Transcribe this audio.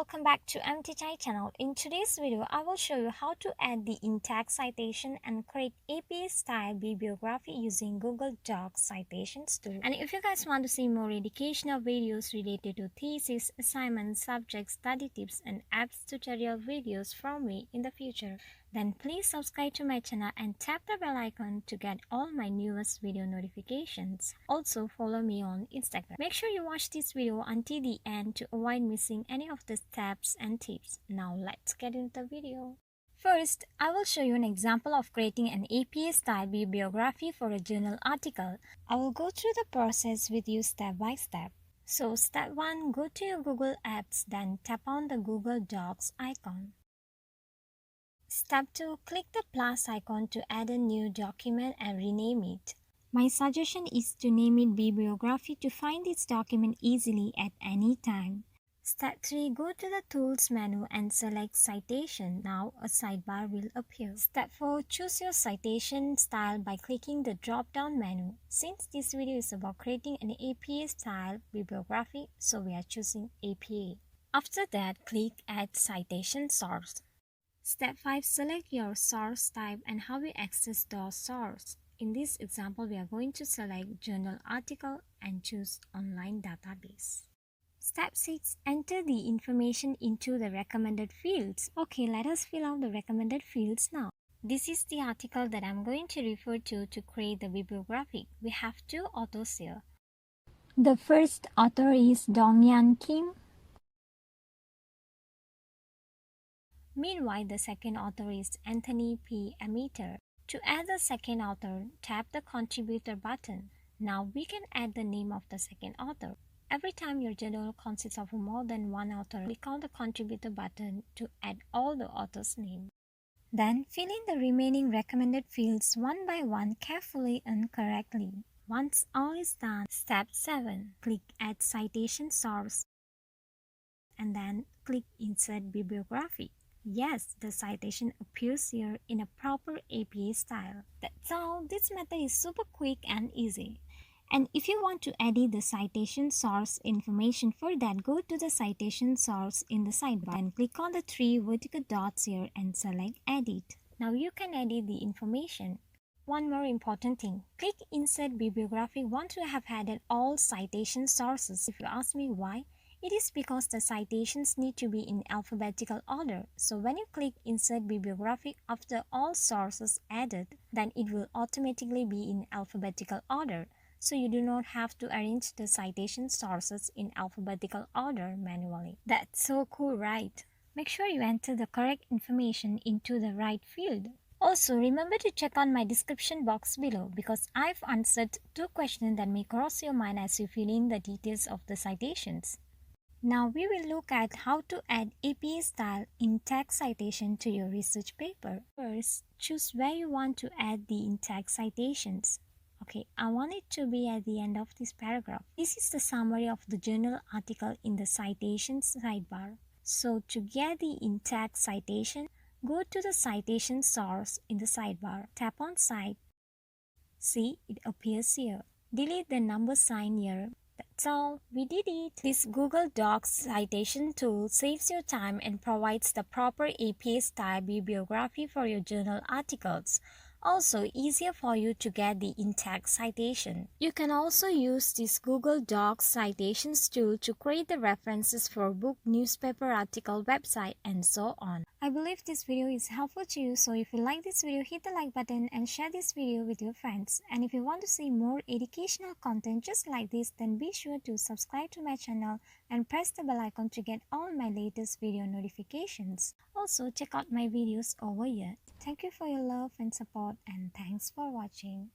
welcome back to MTChai channel. In today's video, I will show you how to add the in-text citation and create APA-style bibliography using Google Docs Citations tool. And if you guys want to see more educational videos related to thesis, assignments, subjects, study tips, and apps tutorial videos from me in the future, then please subscribe to my channel and tap the bell icon to get all my newest video notifications. Also follow me on Instagram. Make sure you watch this video until the end to avoid missing any of the steps and tips. Now let's get into the video. First, I will show you an example of creating an APA-style bibliography for a journal article. I will go through the process with you step by step. So step 1, go to your Google Apps, then tap on the Google Docs icon. Step 2, click the plus icon to add a new document and rename it. My suggestion is to name it Bibliography to find this document easily at any time. Step 3, go to the Tools menu and select Citation. Now a sidebar will appear. Step 4, choose your citation style by clicking the drop-down menu. Since this video is about creating an APA-style bibliography, so we are choosing APA. After that, click Add Citation Source. Step 5, select your source type and how we access the source. In this example, we are going to select journal article and choose online database. Step 6, enter the information into the recommended fields. Okay, let us fill out the recommended fields now. This is the article that I'm going to refer to create the bibliography. We have two authors here. The first author is Dongyan Kim. Meanwhile, the second author is Anthony P. Amiter. To add the second author, tap the Contributor button. Now we can add the name of the second author. Every time your journal consists of more than one author, click on the Contributor button to add all the authors' names. Then fill in the remaining recommended fields one by one carefully and correctly. Once all is done, step 7, click Add Citation Source and then click Insert Bibliography. Yes, the citation appears here in a proper APA style. That's all. This method is super quick and easy. And if you want to edit the citation source information, for that go to the citation source in the sidebar and click on the 3 vertical dots here and select Edit. Now you can edit the information. One more important thing, click Insert Bibliography once you have added all citation sources. If you ask me why, it is because the citations need to be in alphabetical order. So when you click Insert Bibliography after all sources added, then it will automatically be in alphabetical order. So you do not have to arrange the citation sources in alphabetical order manually. That's so cool, right? Make sure you enter the correct information into the right field. Also, remember to check on my description box below because I've answered 2 questions that may cross your mind as you fill in the details of the citations. Now we will look at how to add APA-style in-text citation to your research paper. First, choose where you want to add the in-text citations. Okay, I want it to be at the end of this paragraph. This is the summary of the journal article in the citations sidebar. So to get the in-text citation, go to the citation source in the sidebar. Tap on Cite. See, it appears here. Delete the number sign here. That's all, we did it. This Google Docs citation tool saves your time and provides the proper APA-style bibliography for your journal articles. Also, easier for you to get the in-text citation. You can also use this Google Docs citations tool to create the references for book, newspaper, article, website, and so on. I believe this video is helpful to you, so if you like this video, hit the like button and share this video with your friends. And if you want to see more educational content just like this, then be sure to subscribe to my channel and press the bell icon to get all my latest video notifications. Also, check out my videos over here. Thank you for your love and support, and thanks for watching.